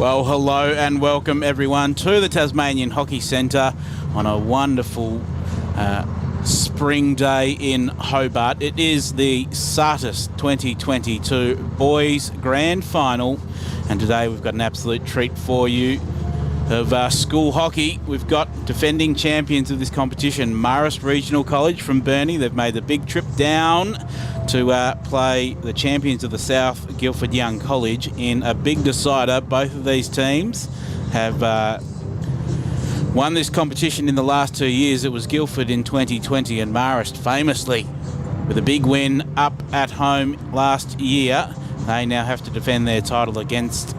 Well, hello and welcome everyone to the Tasmanian Hockey Centre on a wonderful spring day in Hobart. It is the SATIS 2022 Boys Grand Final, and today we've got an absolute treat for you of school hockey. We've got defending champions of this competition, Marist Regional College from Burnie. They've made the big trip down to play the champions of the South, Guilford Young College, in a big decider. Both of these teams have won this competition in the last 2 years. It was Guilford in 2020 and Marist famously with a big win up at home last year. They now have to defend their title against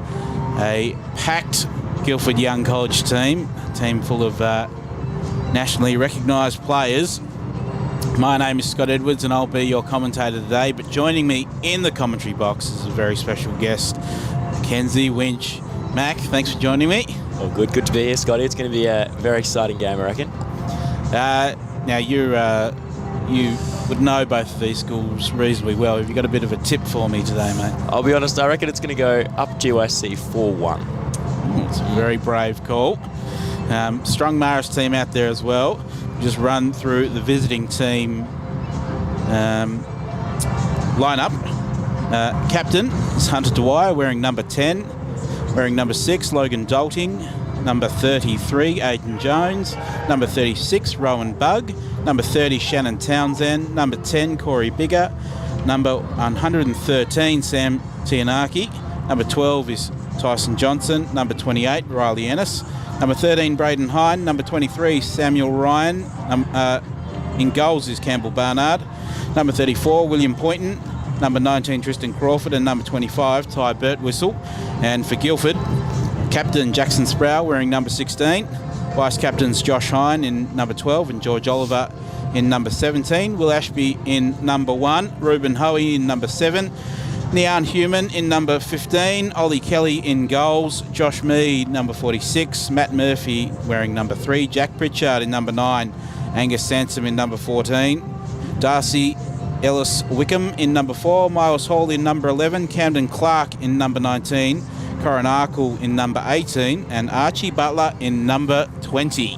a packed Guilford Young College team, a team full of nationally recognised players. My name is Scott Edwards and I'll be your commentator today, but joining me in the commentary box is a very special guest, Mackenzie Winch. Mac, thanks for joining me. Oh, good to be here, Scotty. It's going to be a very exciting game, I reckon. Now you would know both of these schools reasonably well. Have you got a bit of a tip for me today, mate? I'll be honest, I reckon it's going to go up GYC 4-1. It's a very brave call. Strong Marist team out there as well. Just run through the visiting team lineup. Captain is Hunter Dwyer, wearing number 10. Wearing number 6, Logan Dalting. Number 33, Aidan Jones. Number 36, Rowan Bugg. Number 30, Shannon Townsend. Number 10, Corey Bigger. Number 113, Sam Tianaki. Number 12 is Tyson Johnson. Number 28, Riley Ennis. Number 13, Braden Hine. Number 23, Samuel Ryan. In goals is Campbell Barnard. Number 34, William Poynton. Number 19, Tristan Crawford. And number 25, Ty Birtwhistle. And for Guilford, Captain Jackson Sproul wearing number 16. Vice Captains Josh Hine in number 12 and George Oliver in number 17. Will Ashby in number 1. Reuben Hoey in number 7. Nian Human in number 15, Ollie Kelly in goals, Josh Mead number 46, Matt Murphy wearing number 3, Jack Pritchard in number 9, Angus Sansom in number 14, Darcy Ellis Wickham in number 4, Miles Hall in number 11, Camden Clark in number 19, Corin Arkle in number 18, and Archie Butler in number 20.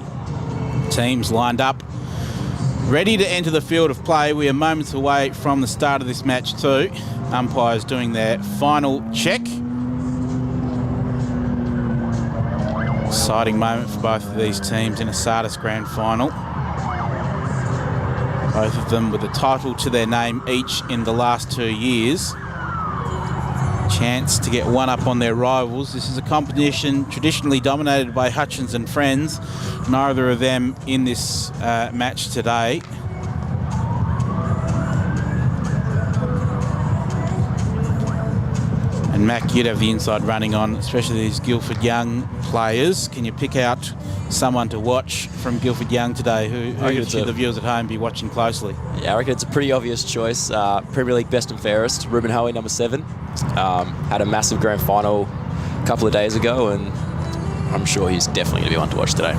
Teams lined up, ready to enter the field of play. We are moments away from the start of this match too. Umpires doing their final check. Exciting moment for both of these teams in a SATIS Grand Final. Both of them with a title to their name each in the last 2 years. Chance to get one up on their rivals. This is a competition traditionally dominated by Hutchins and friends. Neither of them in this match today. And Mac, you'd have the inside running on, especially these Guilford Young players. Can you pick out someone to watch from Guilford Young today? Who should the viewers at home be watching closely? Yeah, I reckon it's a pretty obvious choice. Premier League best and fairest, Reuben Hoey, number 7. Had a massive grand final a couple of days ago, and I'm sure he's definitely going to be one to watch today.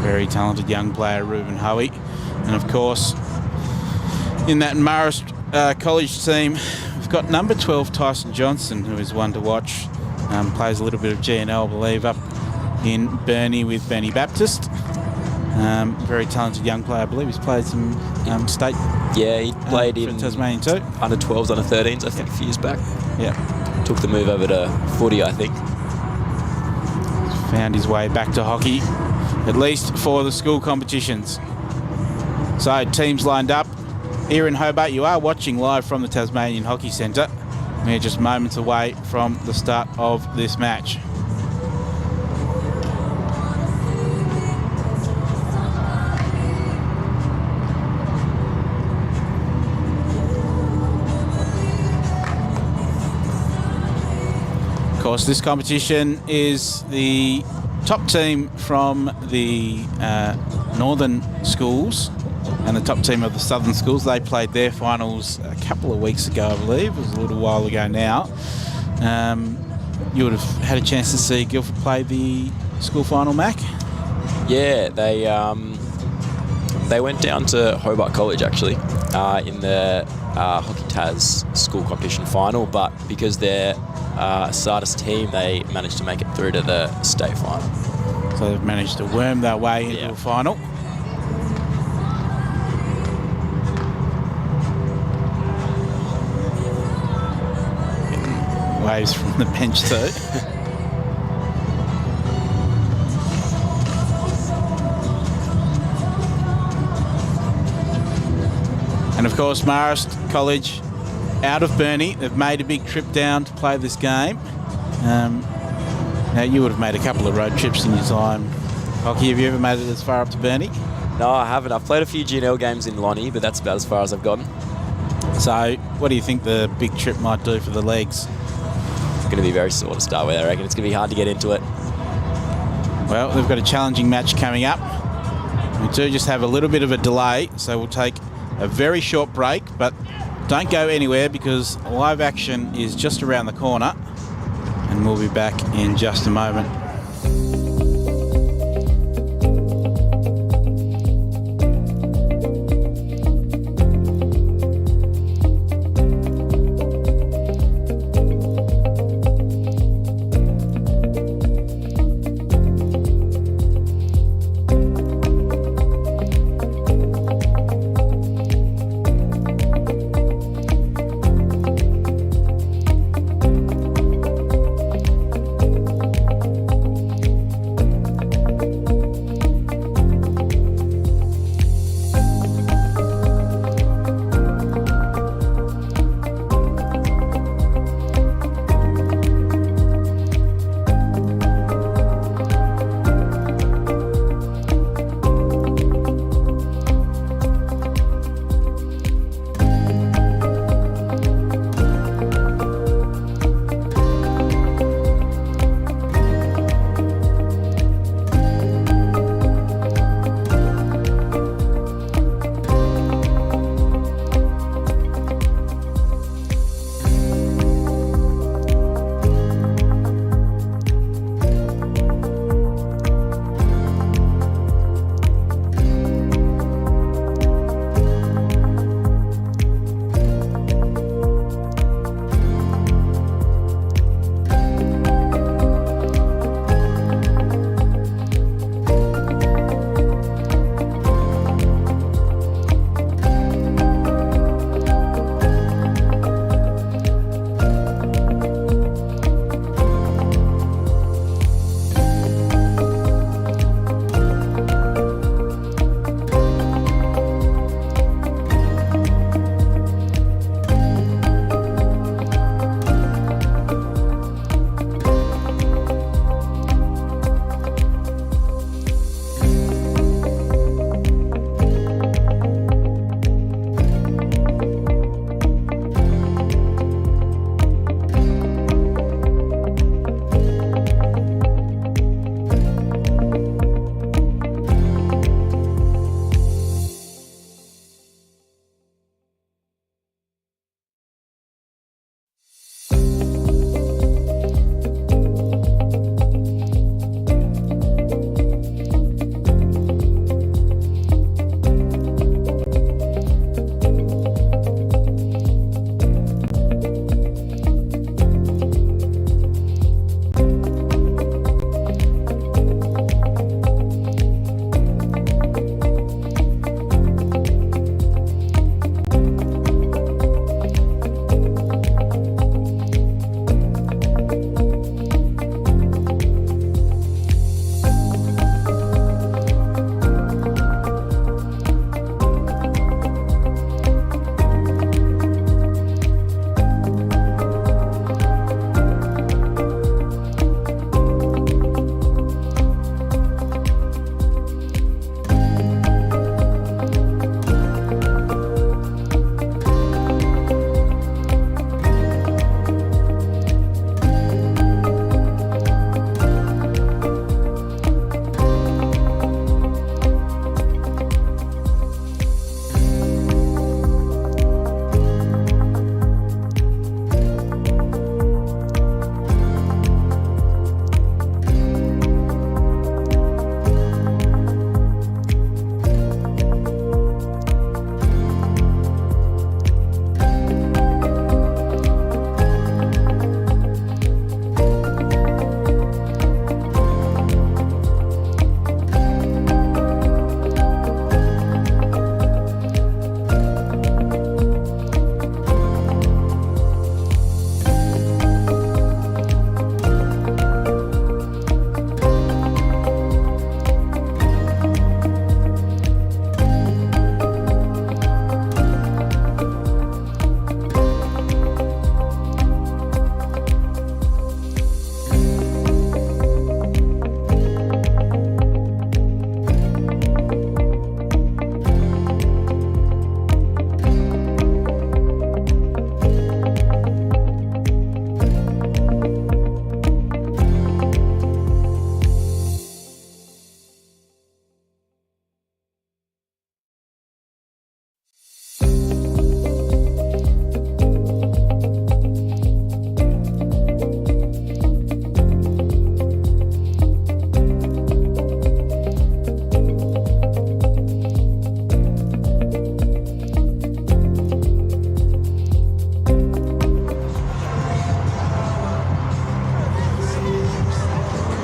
Very talented young player, Reuben Hoey. And of course, in that Marist College team, we've got number 12, Tyson Johnson, who is one to watch. Plays a little bit of GNL, I believe, up in Burnie with Burnie Baptist. Very talented young player. I believe he's played some state. Yeah, he played in Tasmanian too. Under 12s, under 13s, I think, a few years back. Yeah. Took the move over to footy, I think. Found his way back to hockey, at least for the school competitions. So teams lined up here in Hobart. You are watching live from the Tasmanian Hockey Centre. We're just moments away from the start of this match. Of course, this competition is the top team from the northern schools and the top team of the southern schools. They played their finals a couple of weeks ago, I believe. It was a little while ago now. You would have had a chance to see Guilford play the school final, Mac? Yeah, they They went down to Hobart College, actually, in the Hockey Tas school competition final, but because they're a SATIS team, they managed to make it through to the state final. So they've managed to worm their way into a final. Getting waves from the bench too. And of course, Marist College out of Burnie. They've made a big trip down to play this game. Now, you would have made a couple of road trips in your time. Hockey, have you ever made it as far up to Burnie? No, I haven't. I've played a few GNL games in Lonnie, but that's about as far as I've gotten. So, what do you think the big trip might do for the legs? It's going to be very sore to start with, I reckon. It's going to be hard to get into it. Well, they've got a challenging match coming up. We do just have a little bit of a delay, so we'll take a very short break, but don't go anywhere because live action is just around the corner, and we'll be back in just a moment.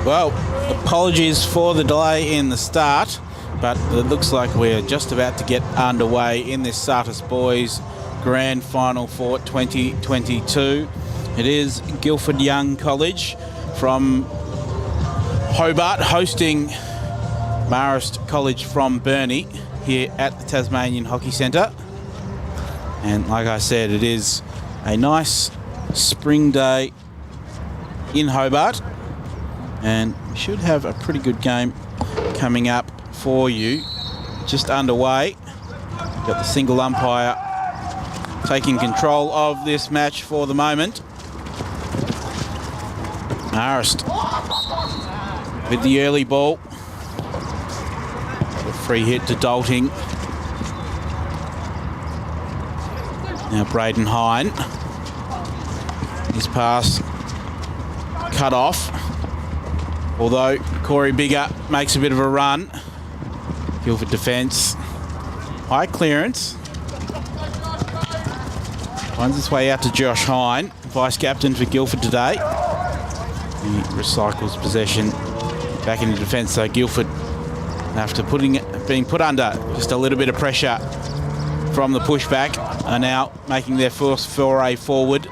Well, apologies for the delay in the start, but it looks like we're just about to get underway in this SATIS Boys Grand Final for 2022. It is Guilford Young College from Hobart hosting Marist College from Burnie here at the Tasmanian Hockey Centre. And like I said, it is a nice spring day in Hobart, and we should have a pretty good game coming up for you. Just underway. Got the single umpire taking control of this match for the moment. Marist with the early ball. A free hit to Dalting. Now Braden Hine. His pass cut off. Although Corey Bigger makes a bit of a run. Guilford defence. High clearance. Finds its way out to Josh Hine, vice-captain for Guilford today. He recycles possession back into defence, so Guilford, after being put under just a little bit of pressure from the pushback, are now making their first foray forward.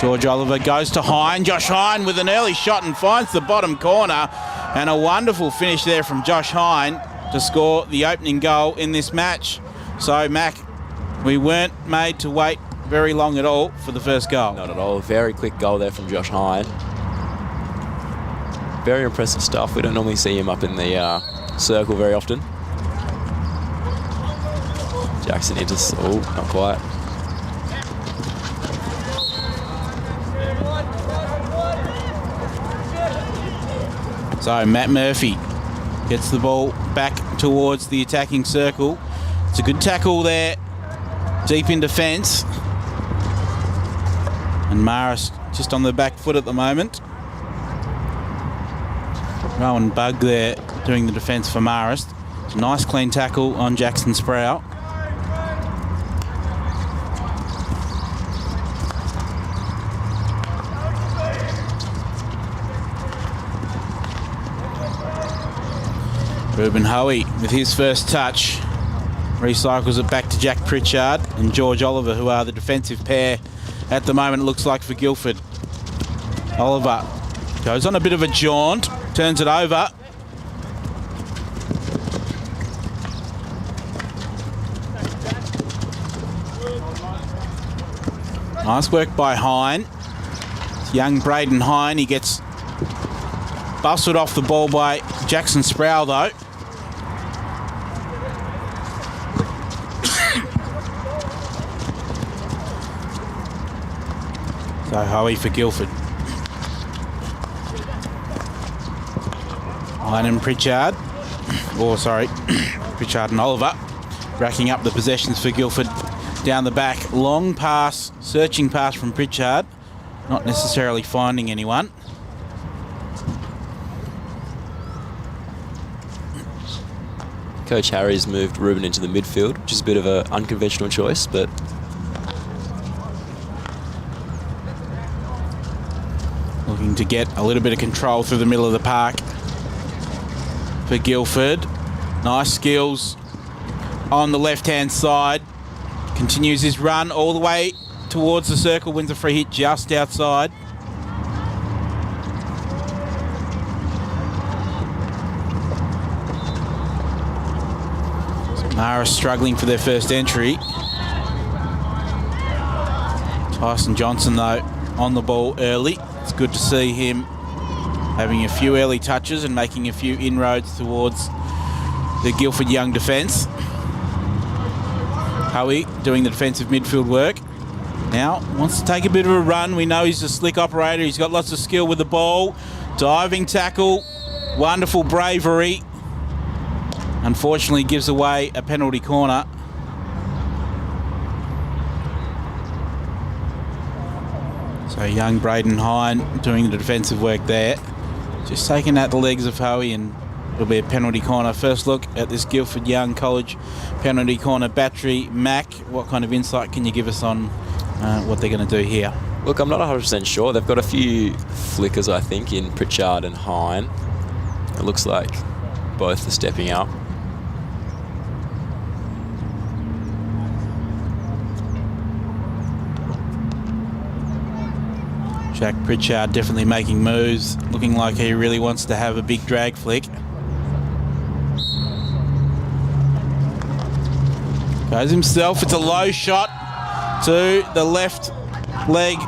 George Oliver goes to Hine. Josh Hine with an early shot and finds the bottom corner. And a wonderful finish there from Josh Hine to score the opening goal in this match. So, Mac, we weren't made to wait very long at all for the first goal. Not at all. Very quick goal there from Josh Hine. Very impressive stuff. We don't normally see him up in the circle very often. Jackson into... Oh, not quite. So Matt Murphy gets the ball back towards the attacking circle. It's a good tackle there, deep in defence. And Marist just on the back foot at the moment. Rowan Bug there doing the defence for Marist. It's a nice clean tackle on Jackson Sprout. Ruben Hoey with his first touch recycles it back to Jack Pritchard and George Oliver, who are the defensive pair at the moment, it looks like, for Guilford. Oliver goes on a bit of a jaunt, turns it over. Nice work by Hine. It's young Braden Hine. He gets bustled off the ball by Jackson Sproul, though. So Hoey for Guilford. Hine and Pritchard. Pritchard and Oliver racking up the possessions for Guilford down the back. Long pass, searching pass from Pritchard. Not necessarily finding anyone. Coach Harry's moved Ruben into the midfield, which is a bit of an unconventional choice, but looking to get a little bit of control through the middle of the park for Guilford. Nice skills on the left-hand side. Continues his run all the way towards the circle, wins a free hit just outside. Marist struggling for their first entry. Tyson Johnson, though, on the ball early. It's good to see him having a few early touches and making a few inroads towards the Guilford Young defence. Hoey doing the defensive midfield work. Now wants to take a bit of a run. We know he's a slick operator. He's got lots of skill with the ball. Diving tackle. Wonderful bravery. Unfortunately gives away a penalty corner. So young Braden Hine doing the defensive work there. Just taking out the legs of Hoey, and it'll be a penalty corner. First look at this Guilford Young College penalty corner battery. Mac, what kind of insight can you give us on what they're going to do here? Look, I'm not 100% sure. They've got a few flickers, I think, in Pritchard and Hine. It looks like both are stepping up. Jack Pritchard definitely making moves, looking like he really wants to have a big drag flick. Goes himself, it's a low shot to the left leg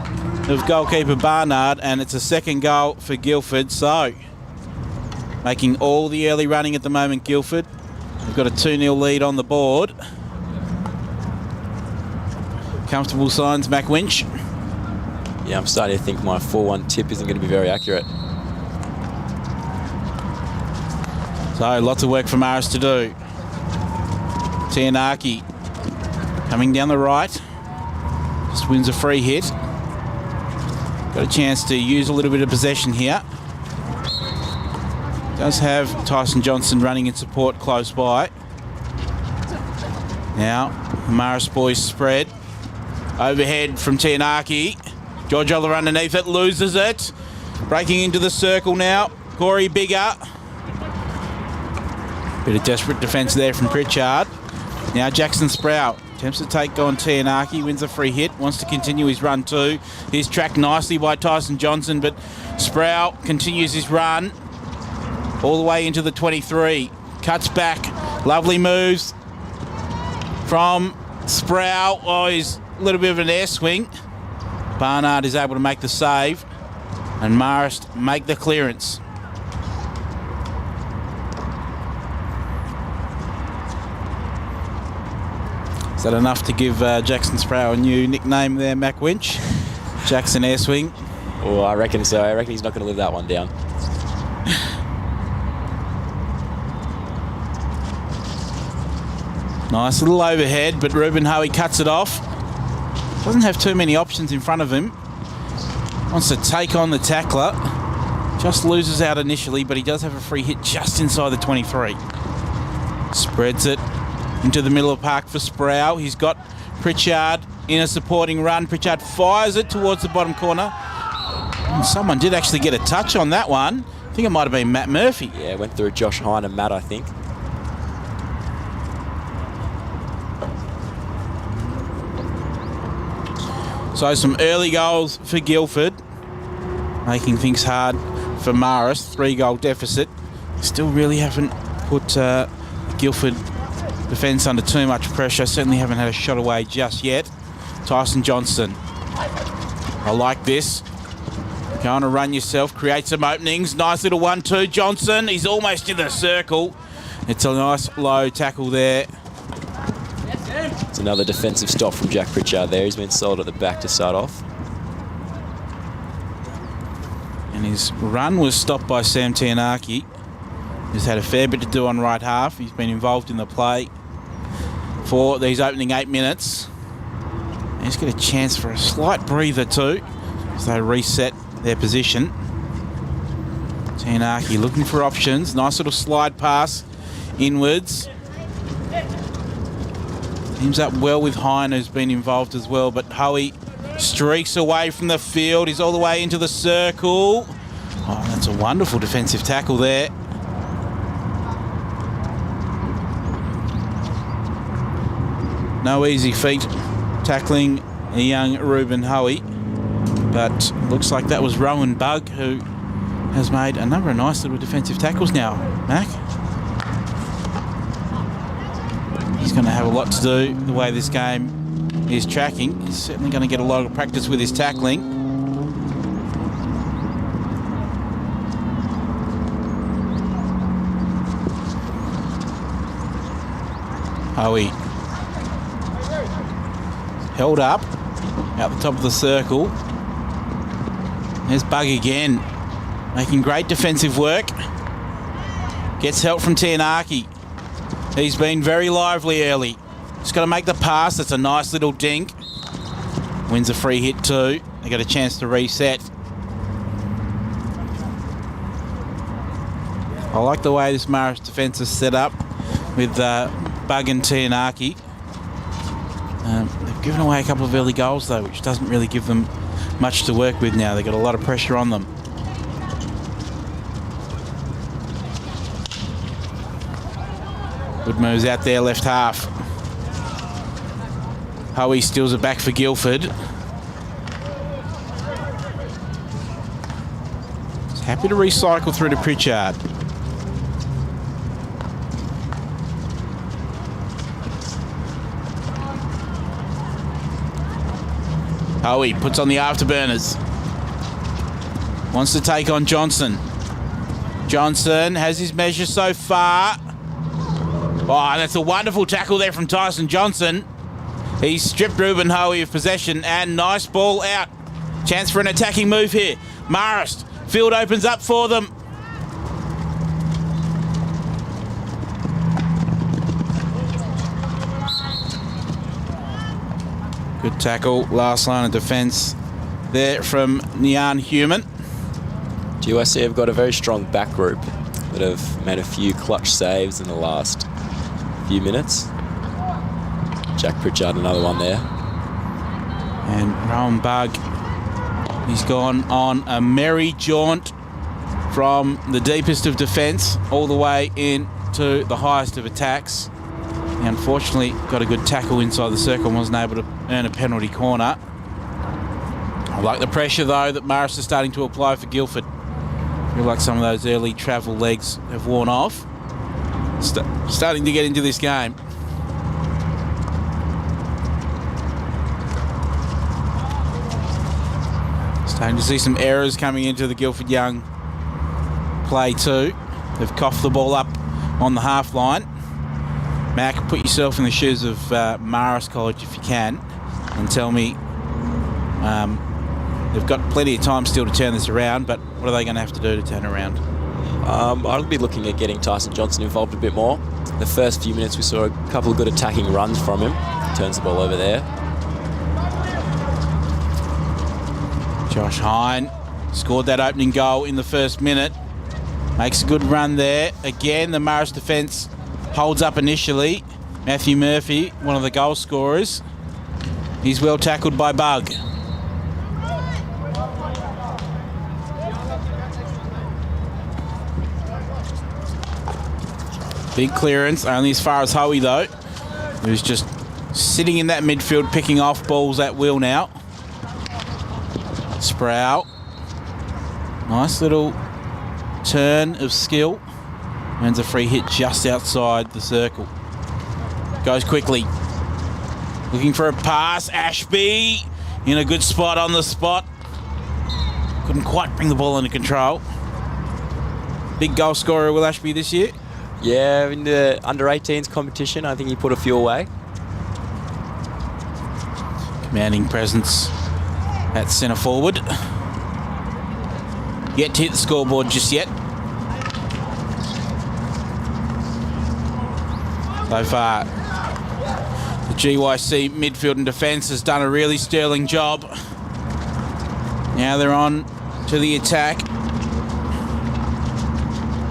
of goalkeeper Barnard, and it's a second goal for Guilford. So, making all the early running at the moment, Guilford. They've got a 2-0 lead on the board. Comfortable signs, Mac Winch. Yeah, I'm starting to think my 4-1 tip isn't going to be very accurate. So, lots of work for Marist to do. Tianaki coming down the right. Just wins a free hit. Got a chance to use a little bit of possession here. Does have Tyson Johnson running in support close by. Now, the Marist boys spread. Overhead from Tianaki. George Oller underneath it, loses it. Breaking into the circle now. Corey Bigger. Bit of desperate defence there from Pritchard. Now Jackson Sprout attempts to take on Tianaki, wins a free hit, wants to continue his run too. He's tracked nicely by Tyson Johnson, but Sprout continues his run all the way into the 23. Cuts back, lovely moves from Sprout. Oh, he's a little bit of an air swing. Barnard is able to make the save, and Marist make the clearance. Is that enough to give Jackson Sprout a new nickname there, Mac Winch? Jackson Airswing. Oh, I reckon so. I reckon he's not going to live that one down. Nice little overhead, but Ruben Hoey cuts it off. Doesn't have too many options in front of him. Wants to take on the tackler. Just loses out initially, but he does have a free hit just inside the 23. Spreads it into the middle of the park for Sprout. He's got Pritchard in a supporting run. Pritchard fires it towards the bottom corner. And someone did actually get a touch on that one. I think it might have been Matt Murphy. Yeah, went through Josh Hine and Matt, I think. So some early goals for Guilford, making things hard for Marist. 3-goal deficit. Still really haven't put Guilford defence under too much pressure. Certainly haven't had a shot away just yet. Tyson Johnson. I like this. Go on a run yourself, create some openings. Nice little 1-2. Johnson, he's almost in the circle. It's a nice low tackle there. It's another defensive stop from Jack Pritchard there. He's been sold at the back to start off. And his run was stopped by Sam Tianaki. He's had a fair bit to do on right half. He's been involved in the play for these opening 8 minutes. And he's got a chance for a slight breather too as they reset their position. Tianaki looking for options. Nice little slide pass inwards. Teams up well with Hine, who's been involved as well, but Hoey streaks away from the field. He's all the way into the circle. Oh, that's a wonderful defensive tackle there. No easy feat tackling a young Ruben Hoey, but looks like that was Rowan Bugg, who has made a number of nice little defensive tackles now, Mac. He's going to have a lot to do the way this game is tracking. He's certainly going to get a lot of practice with his tackling. Hoey held up at the top of the circle. There's Bugg again, making great defensive work. Gets help from Tianaki. He's been very lively early. Just got to make the pass. That's a nice little dink. Wins a free hit too. They got a chance to reset. I like the way this Marist defence is set up with Bugg and Tianaki. They've given away a couple of early goals though, which doesn't really give them much to work with now. They've got a lot of pressure on them. Good moves out there, left half. Hoey steals it back for Guilford. He's happy to recycle through to Pritchard. Hoey puts on the afterburners. Wants to take on Johnson. Johnson has his measure so far. Oh, that's a wonderful tackle there from Tyson Johnson. He's stripped Ruben Hoey of possession, and nice ball out. Chance for an attacking move here. Marist. Field opens up for them. Good tackle. Last line of defence there from Nian Human. GYC have got a very strong back group that have made a few clutch saves in the last few minutes. Jack Pritchard, another one there. And Rowan Bug, he's gone on a merry jaunt from the deepest of defence all the way into the highest of attacks. He unfortunately got a good tackle inside the circle and wasn't able to earn a penalty corner. I like the pressure, though, that Marist is starting to apply for Guilford. I feel like some of those early travel legs have worn off. Starting to get into this game. Starting to see some errors coming into the Guilford Young play too. They've coughed the ball up on the half line. Mac, put yourself in the shoes of Marist College if you can and tell me they've got plenty of time still to turn this around, but what are they going to have to do to turn around? I'll be looking at getting Tyson Johnson involved a bit more. The first few minutes we saw a couple of good attacking runs from him. Turns the ball over there. Josh Hine scored that opening goal in the first minute. Makes a good run there. Again, the Marist defence holds up initially. Matthew Murphy, one of the goal scorers. He's well tackled by Bug. Big clearance, only as far as Hoey though, who's just sitting in that midfield picking off balls at will now. Sproul. Nice little turn of skill. Earns a free hit just outside the circle. Goes quickly. Looking for a pass. Ashby in a good spot on the spot. Couldn't quite bring the ball under control. Big goal scorer, Will Ashby, this year. Yeah, in the under-18s competition, I think he put a few away. Commanding presence at centre forward. Yet to hit the scoreboard just yet. So far, the GYC midfield and defence has done a really sterling job. Now they're on to the attack.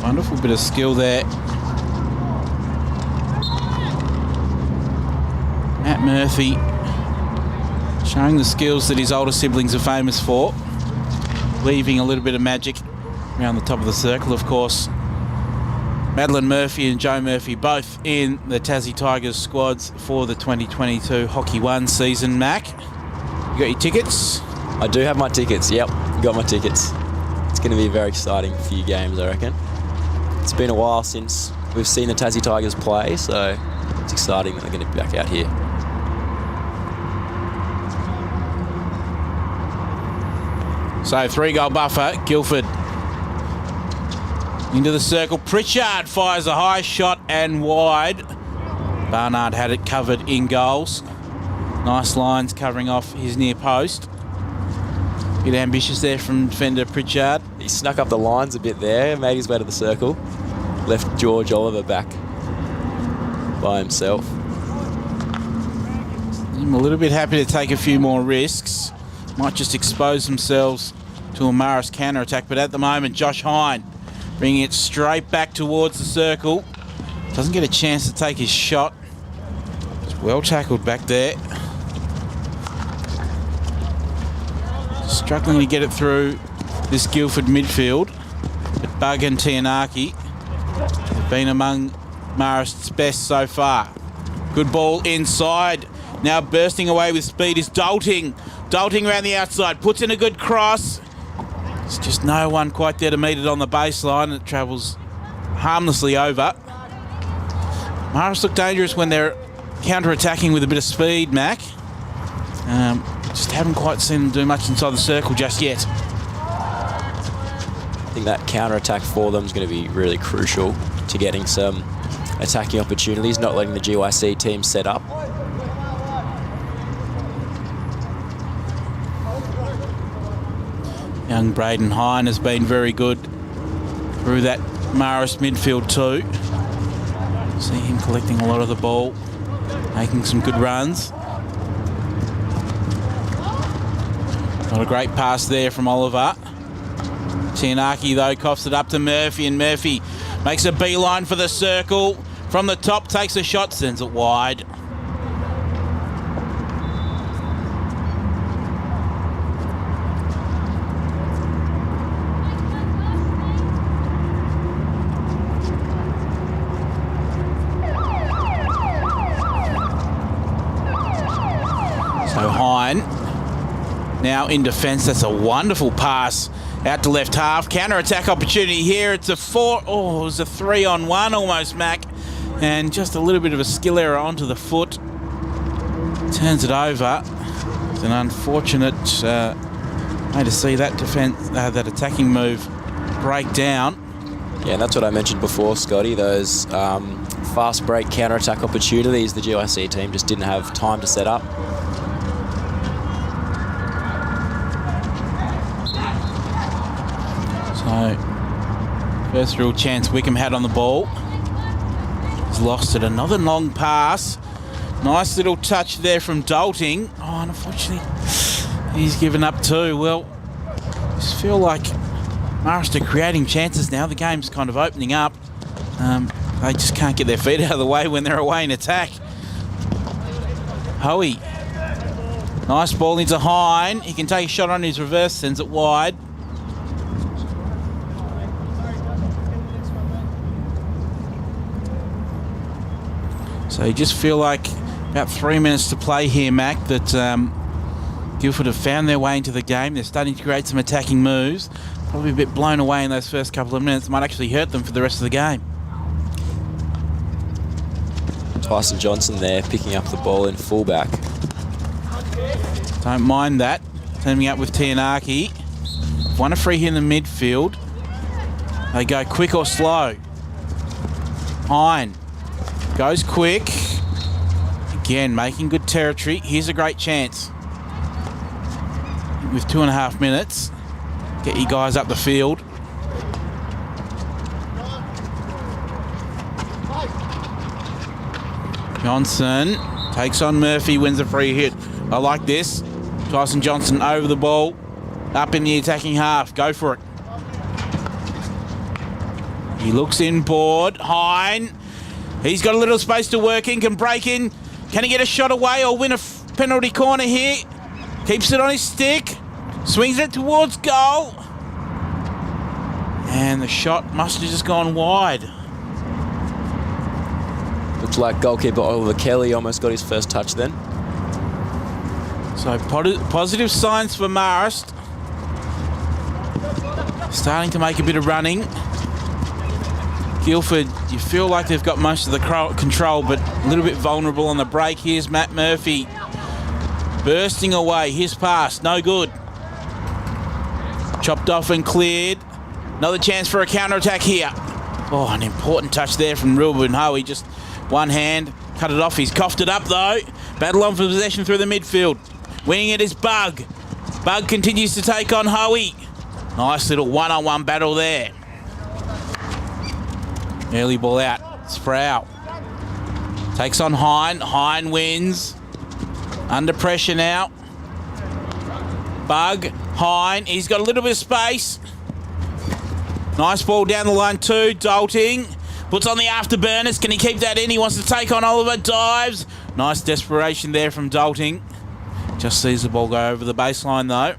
Wonderful bit of skill there. Matt Murphy showing the skills that his older siblings are famous for. Leaving a little bit of magic around the top of the circle, of course. Madeline Murphy and Joe Murphy both in the Tassie Tigers squads for the 2022 Hockey 1 season. Mac, you got your tickets? I do have my tickets, yep. Got my tickets. It's going to be a very exciting few games, I reckon. It's been a while since we've seen the Tassie Tigers play, so it's exciting that they're going to be back out here. So 3-goal buffer, Guilford into the circle. Pritchard fires a high shot and wide. Barnard had it covered in goals. Nice lines covering off his near post. Bit ambitious there from defender Pritchard. He snuck up the lines a bit there, made his way to the circle. Left George Oliver back by himself. I'm a little bit happy to take a few more risks. Might just expose themselves to a Marist counter-attack, but at the moment, Josh Hine bringing it straight back towards the circle. Doesn't get a chance to take his shot. It's well tackled back there. struggling to get it through this Guilford midfield. But Bug and Tianaki have been among Marist's best so far. Good ball inside. Now bursting away with speed is Dalting. Dalting around the outside. Puts in a good cross. There's just no one quite there to meet it on the baseline. It travels harmlessly over. Marist look dangerous when they're counter-attacking with a bit of speed, Mac. Just haven't quite seen them do much inside the circle just yet. I think that counter-attack for them is going to be really crucial to getting some attacking opportunities, not letting the GYC team set up. Young Braden Hine has been very good through that Marist midfield too. See him collecting a lot of the ball, making some good runs. Got a great pass there from Oliver. Tianaki, though, coughs it up to Murphy, and Murphy makes a beeline for the circle. From the top, takes a shot, sends it wide. So Hine now in defence. That's a wonderful pass out to left half. Counter-attack opportunity here. It's a 4. Oh, it was a 3-on-1 almost, Mac. And just a little bit of a skill error onto the foot. Turns it over. It's an unfortunate way to see that defence, that attacking move break down. Yeah, and that's what I mentioned before, Scotty. Those fast break counter-attack opportunities, the GIC team just didn't have time to set up. So, first real chance Wickham had on the ball. He's lost it. Another long pass. Nice little touch there from Dalting. Oh, and unfortunately, he's given up too. Well, I just feel like Marist are creating chances now. The game's kind of opening up. They just can't get their feet out of the way when they're away in attack. Hoey. Nice ball into Hine. He can take a shot on his reverse, sends it wide. So you just feel like about 3 minutes to play here, Mac, that Guilford have found their way into the game. They're starting to create some attacking moves. Probably a bit blown away in those first couple of minutes. Might actually hurt them for the rest of the game. Tyson Johnson there picking up the ball in fullback. Don't mind that. Turning up with Tianaki. Won a free hit in the midfield. They go quick or slow. Hine goes quick. Again, making good territory. Here's a great chance. With 2.5 minutes, get you guys up the field. Johnson takes on Murphy, wins a free hit. I like this. Tyson Johnson over the ball, up in the attacking half. Go for it. He looks inboard. Hine. He's got a little space to work in, can break in. Can he get a shot away or win a penalty corner here? Keeps it on his stick. Swings it towards goal. And the shot must have just gone wide. Looks like goalkeeper Oliver Kelly almost got his first touch then. So positive signs for Marist. Starting to make a bit of running. Guilford, you feel like they've got most of the control, but a little bit vulnerable on the break. Here's Matt Murphy. Bursting away. His pass, no good. Chopped off and cleared. Another chance for a counter-attack here. Oh, an important touch there from Ruben Hoey. Just one hand, cut it off. He's coughed it up, though. Battle on for possession through the midfield. Winning it is Bug. Bug continues to take on Hoey. Nice little one-on-one battle there. Early ball out. Sprout takes on Hine. Hine wins. Under pressure now. Bug. Hine. He's got a little bit of space. Nice ball down the line too. Dalting. Puts on the afterburners. Can he keep that in? He wants to take on Oliver. Dives. Nice desperation there from Dalting. Just sees the ball go over the baseline though.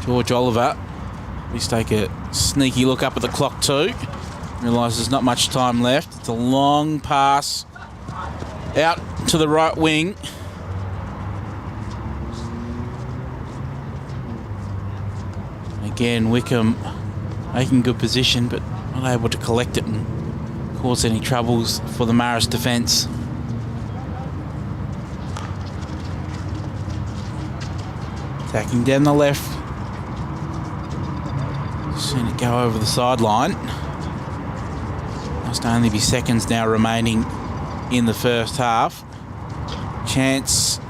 George Oliver. Let's take a sneaky look up at the clock too. Realise there's not much time left. It's a long pass out to the right wing. Again, Wickham making good position, but not able to collect it and cause any troubles for the Marist defence. Attacking down the left. Seen it go over the sideline. Must only be seconds now remaining in the first half. Chance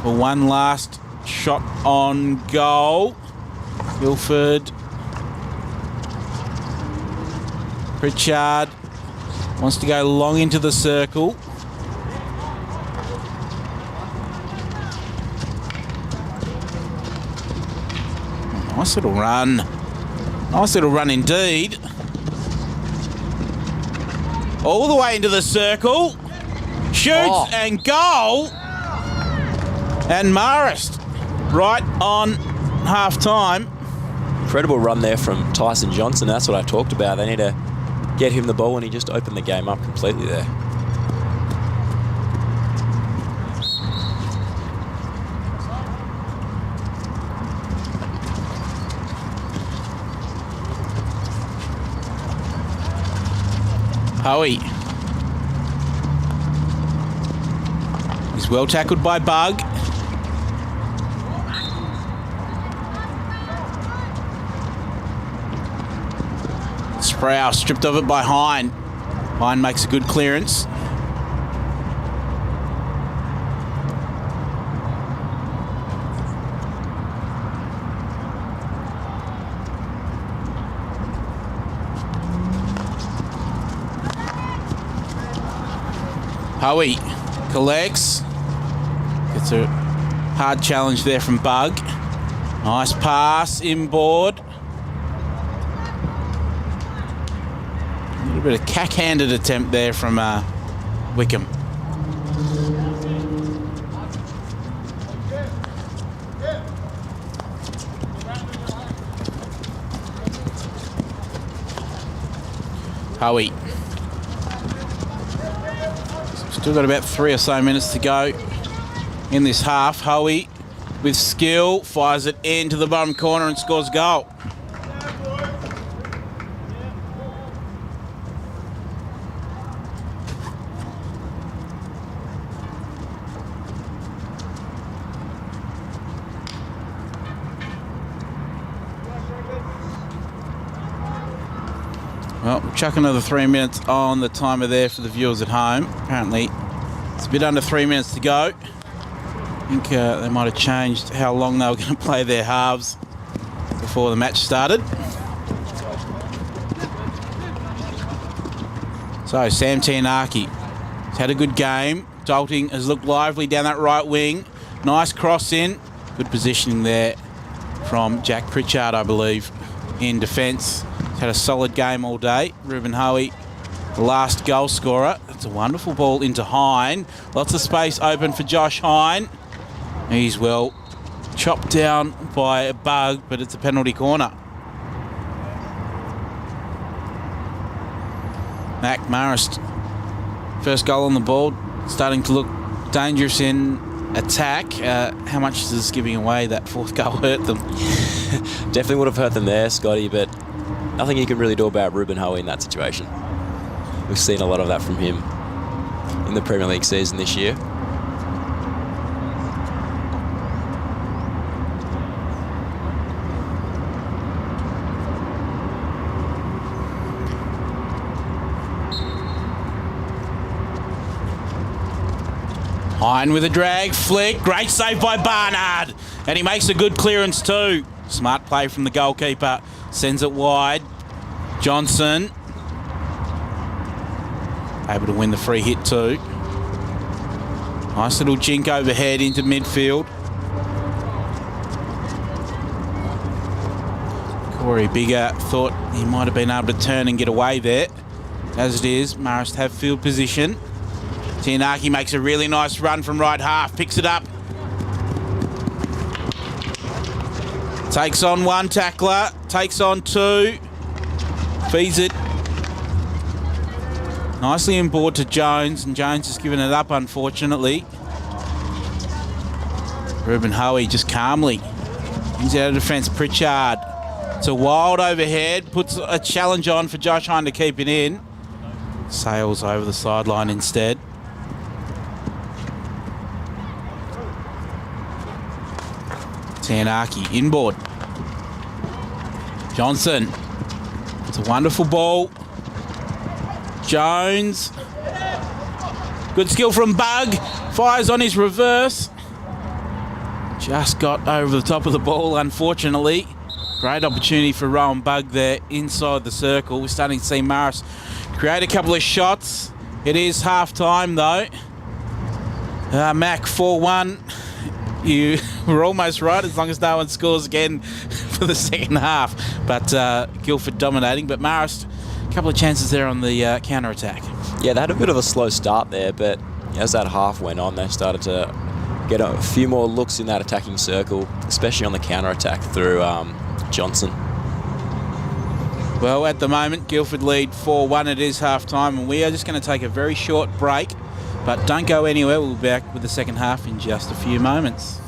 for one last shot on goal. Guilford. Pritchard wants to go long into the circle. Nice little run. Nice little run indeed. All the way into the circle. Shoots and goal. And Marist right on half-time. Incredible run there from Tyson Johnson. That's what I talked about. They need to get him the ball, and he just opened the game up completely there. Hoey. He's well tackled by Bug. Sproul stripped of it by Hine. Hine makes a good clearance. Hoey collects. Gets a hard challenge there from Bug. Nice pass inboard. A little bit of cack-handed attempt there from Wickham. Hoey. Still got about 3 or so minutes to go in this half. Hoey with skill fires it into the bottom corner and scores a goal. Well, we'll chuck another 3 minutes on the timer there for the viewers at home. Apparently, it's a bit under 3 minutes to go. I think they might have changed how long they were going to play their halves before the match started. So, Sam Tianaki has had a good game. Dalting has looked lively down that right wing. Nice cross in. Good positioning there from Jack Pritchard, I believe, in defence. Had a solid game all day. Ruben Hoey, the last goal scorer. It's a wonderful ball into Hine. Lots of space open for Josh Hine. He's well chopped down by a Bug, but it's a penalty corner. Mac Marist, first goal on the board, starting to look dangerous in attack. How much does giving away that fourth goal hurt them? Definitely would have hurt them there, Scotty, but nothing you can really do about Ruben Hoey in that situation. We've seen a lot of that from him in the Premier League season this year. Hine with a drag, flick, great save by Barnard. And he makes a good clearance too. Smart play from the goalkeeper, sends it wide. Johnson, able to win the free hit too. Nice little jink overhead into midfield. Corey Bigger thought he might have been able to turn and get away there. As it is, Marist have field position. Tianaki makes a really nice run from right half, picks it up. Takes on one tackler, takes on two, feeds it nicely inboard to Jones, and Jones has given it up, unfortunately. Ruben Hoey just calmly brings out of defence. Pritchard. It's a wild overhead, puts a challenge on for Josh Hine to keep it in. Sails over the sideline instead. Taranaki inboard. Johnson. It's a wonderful ball. Jones. Good skill from Bug. Fires on his reverse. Just got over the top of the ball, unfortunately. Great opportunity for Rowan Bug there inside the circle. We're starting to see Marist create a couple of shots. It is half-time, though. Mac 4-1. You were almost right, as long as no one scores again for the second half. But Guilford dominating. But Marist, a couple of chances there on the counter-attack. Yeah, they had a bit of a slow start there, but as that half went on, they started to get a few more looks in that attacking circle, especially on the counter-attack through Johnson. Well, at the moment, Guilford lead 4-1. It is half-time, and we are just going to take a very short break. But don't go anywhere. We'll be back with the second half in just a few moments.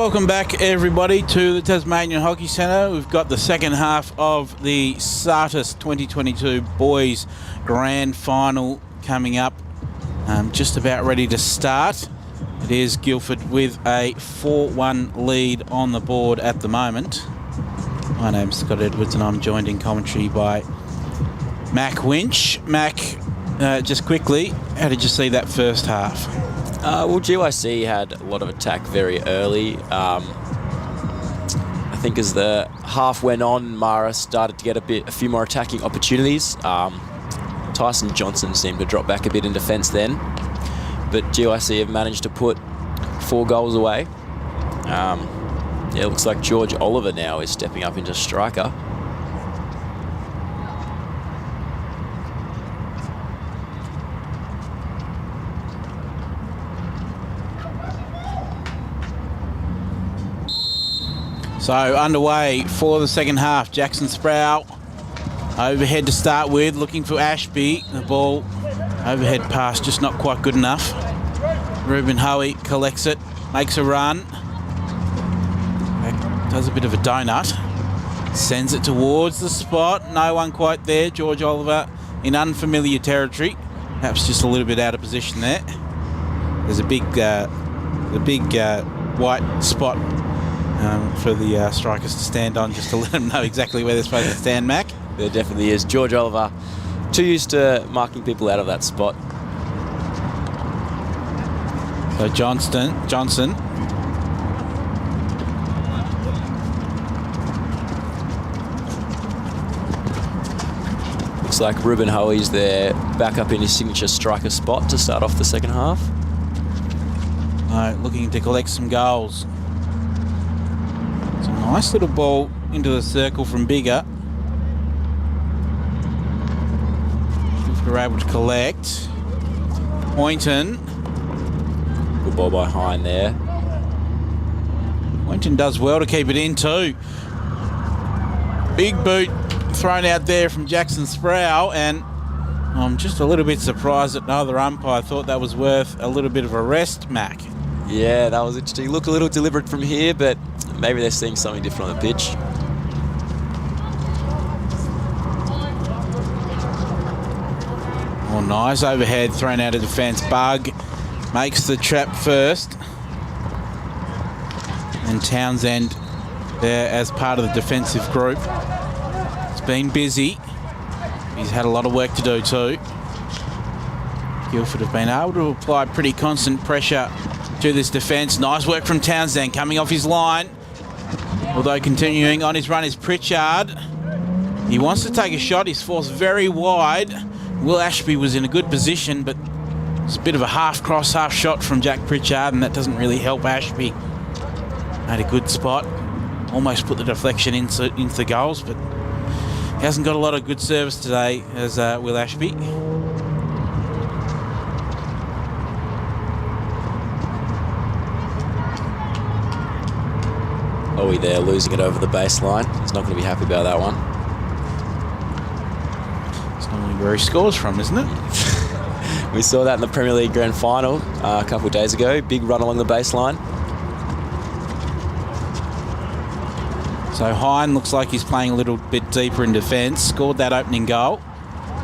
Welcome back, everybody, to the Tasmanian Hockey Centre. We've got the second half of the SATIS 2022 Boys Grand Final coming up. Just about ready to start. It is Guilford with a 4-1 lead on the board at the moment. My name's Scott Edwards and I'm joined in commentary by Mac Winch. Mac, just quickly, how did you see that first half? Well, GYC had a lot of attack very early. I think as the half went on, Marist started to get a few more attacking opportunities. Tyson Johnson seemed to drop back a bit in defence then, but GYC have managed to put 4 goals away. It looks like George Oliver now is stepping up into striker. So underway for the second half. Jackson Sproul overhead to start with, looking for Ashby. The ball overhead pass just not quite good enough. Ruben Hoey collects it, makes a run. Does a bit of a donut. Sends it towards the spot. No one quite there. George Oliver in unfamiliar territory. Perhaps just a little bit out of position there. There's a big white spot for the strikers to stand on, just to let them know exactly where they're supposed to stand, Mac. There definitely is. George Oliver, too used to marking people out of that spot. So Johnson. Looks like Ruben Hoey's there, back up in his signature striker spot to start off the second half. Looking to collect some goals. It's a nice little ball into the circle from Bigger. If we're able to collect. Poynton. Good ball by Hine there. Poynton does well to keep it in too. Big boot thrown out there from Jackson Sproul, and I'm just a little bit surprised that no other umpire thought that was worth a little bit of a rest, Mac. Yeah, that was interesting. Look a little deliberate from here, but maybe they're seeing something different on the pitch. Oh, nice overhead thrown out of defence. Bug makes the trap first. And Townsend there as part of the defensive group. It's been busy. He's had a lot of work to do too. Guilford have been able to apply pretty constant pressure to this defence. Nice work from Townsend coming off his line. Although continuing on his run is Pritchard. He wants to take a shot. He's forced very wide. Will Ashby was in a good position, but it's a bit of a half cross, half shot from Jack Pritchard, and that doesn't really help Ashby. Had a good spot. Almost put the deflection into the goals, but he hasn't got a lot of good service today as Will Ashby. Hoey there, losing it over the baseline. He's not going to be happy about that one. It's normally where he scores from, isn't it? We saw that in the Premier League Grand Final a couple of days ago. Big run along the baseline. So Hine looks like he's playing a little bit deeper in defence. Scored that opening goal.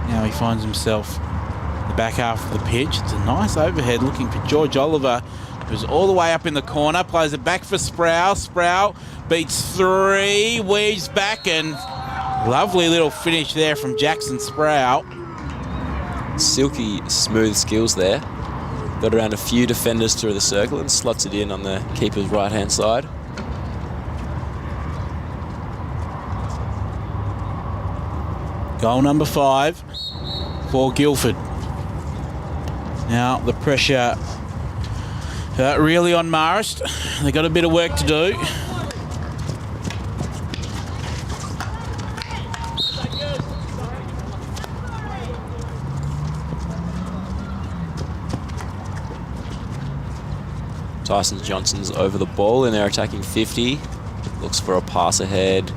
Now he finds himself in the back half of the pitch. It's a nice overhead looking for George Oliver, who's all the way up in the corner. Plays it back for Sproul. Sproul beats 3, weaves back, and lovely little finish there from Jackson Sproul. Silky smooth skills there. Got around a few defenders through the circle and slots it in on the keeper's right-hand side. Goal number 5 for Guilford. Now the pressure really on Marist. They've got a bit of work to do. Tyson Johnson's over the ball in their attacking 50. Looks for a pass ahead.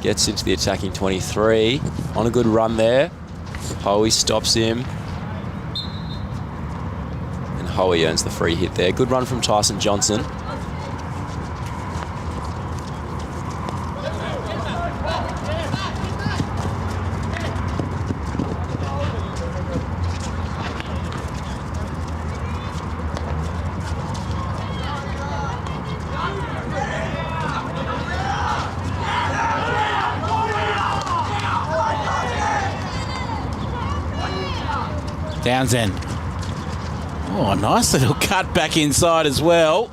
Gets into the attacking 23. On a good run there. Hoey stops him. And Hoey earns the free hit there. Good run from Tyson Johnson. Townsend. Oh, nice little cut back inside as well.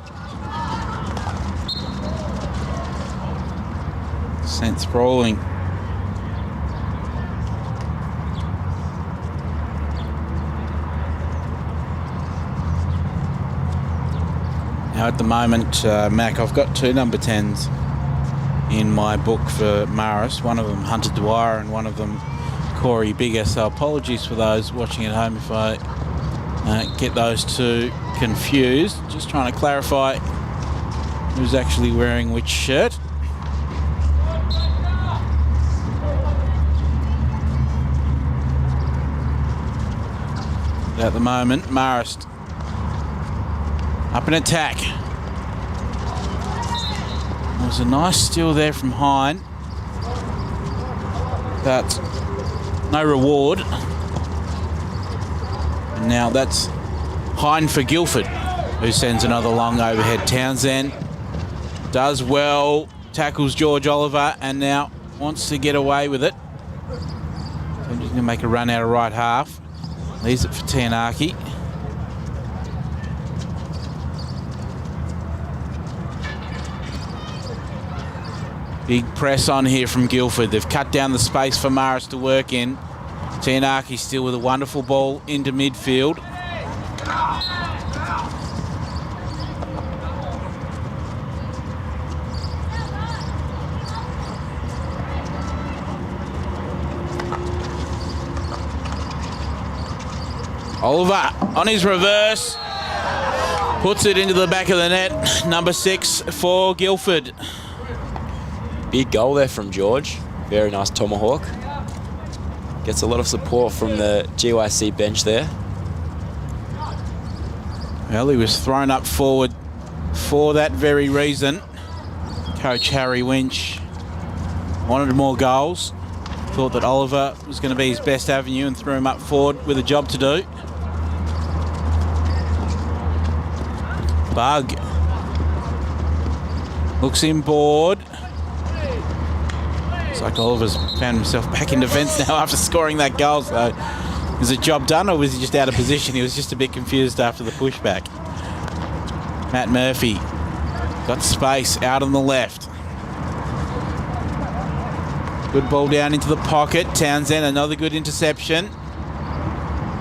Sent sprawling. Now at the moment, Mac, I've got 2 number 10s in my book for Marist. One of them Hunter Dwyer and one of them Corey Bigger, so apologies for those watching at home if I get those two confused. Just trying to clarify who's actually wearing which shirt. At the moment, Marist up in attack. There was a nice steal there from Hine, but no reward. And now that's Hine for Guilford, who sends another long overhead. Townsend does well, tackles George Oliver, and now wants to get away with it. So I'm just going to make a run out of right half. Leaves it for Tianaki. Big press on here from Guilford. They've cut down the space for Marist to work in. Tianaki still with a wonderful ball into midfield. Oliver on his reverse. Puts it into the back of the net. Number 6 for Guilford. Big goal there from George. Very nice tomahawk. Gets a lot of support from the GYC bench there. Well, he was thrown up forward for that very reason. Coach Harry Winch wanted more goals. Thought that Oliver was going to be his best avenue and threw him up forward with a job to do. Bug looks inboard. Looks like Oliver's found himself back in defence now after scoring that goal. So is the job done, or was he just out of position? He was just a bit confused after the pushback. Matt Murphy got space out on the left. Good ball down into the pocket. Townsend, another good interception.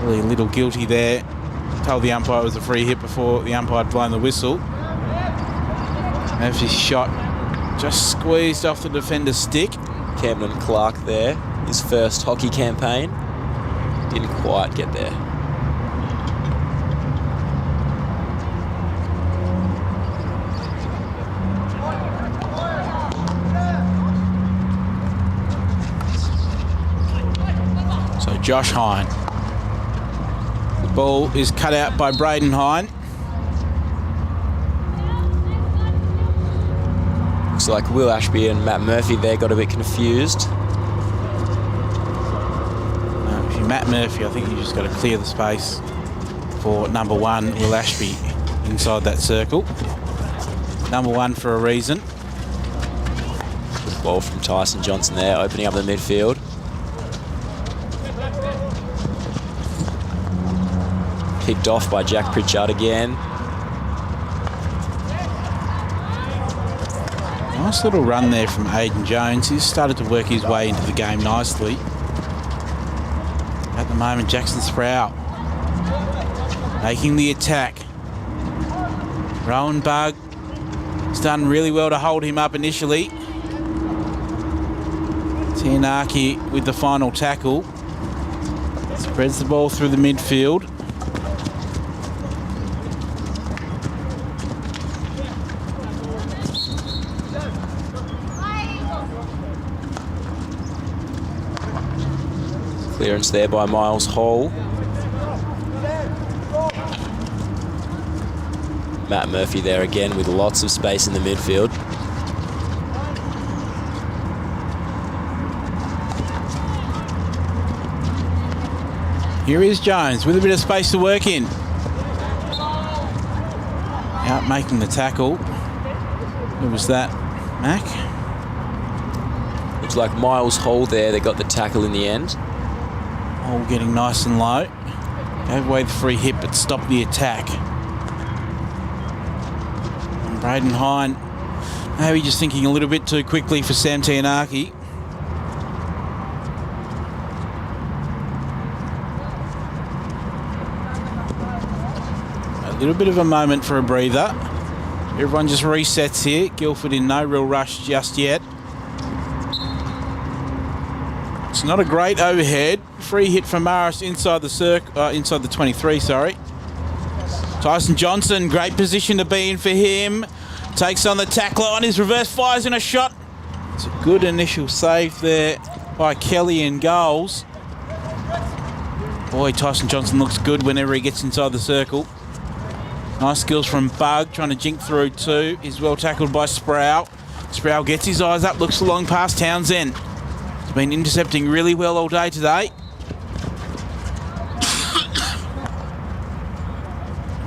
Really a little guilty there. Told the umpire it was a free hit before the umpire had blown the whistle. Murphy's shot just squeezed off the defender's stick. Camden Clark there, his first hockey campaign. Didn't quite get there. So Josh Hine. The ball is cut out by Braden Hine. Looks like Will Ashby and Matt Murphy there got a bit confused. If you're Matt Murphy, I think you just got to clear the space for number 1, Will Ashby, inside that circle. Number 1 for a reason. Good ball from Tyson Johnson there, opening up the midfield. Picked off by Jack Pritchard again. Nice little run there from Aidan Jones. He's started to work his way into the game nicely. At the moment, Jackson Sprout making the attack. Rowan Bug has done really well to hold him up initially. Tianaki with the final tackle. Spreads the ball through the midfield. Clearance there by Miles Hall. Matt Murphy there again with lots of space in the midfield. Here is Jones with a bit of space to work in. Out making the tackle. Who was that, Mac? Looks like Miles Hall there. They got the tackle in the end. All getting nice and low. Gave away the free hit, but stopped the attack. And Braden Hine, maybe just thinking a little bit too quickly for Sam Tianaki. A little bit of a moment for a breather. Everyone just resets here. Guilford in no real rush just yet. It's not a great overhead. Free hit from Marist inside the inside the 23, sorry. Tyson Johnson, great position to be in for him. Takes on the tackler on his reverse, fires in a shot. It's a good initial save there by Kelly in goals. Boy, Tyson Johnson looks good whenever he gets inside the circle. Nice skills from Bug, trying to jink through too. He's well tackled by Sproul. Sproul gets his eyes up, looks long past Townsend. He's been intercepting really well all day today.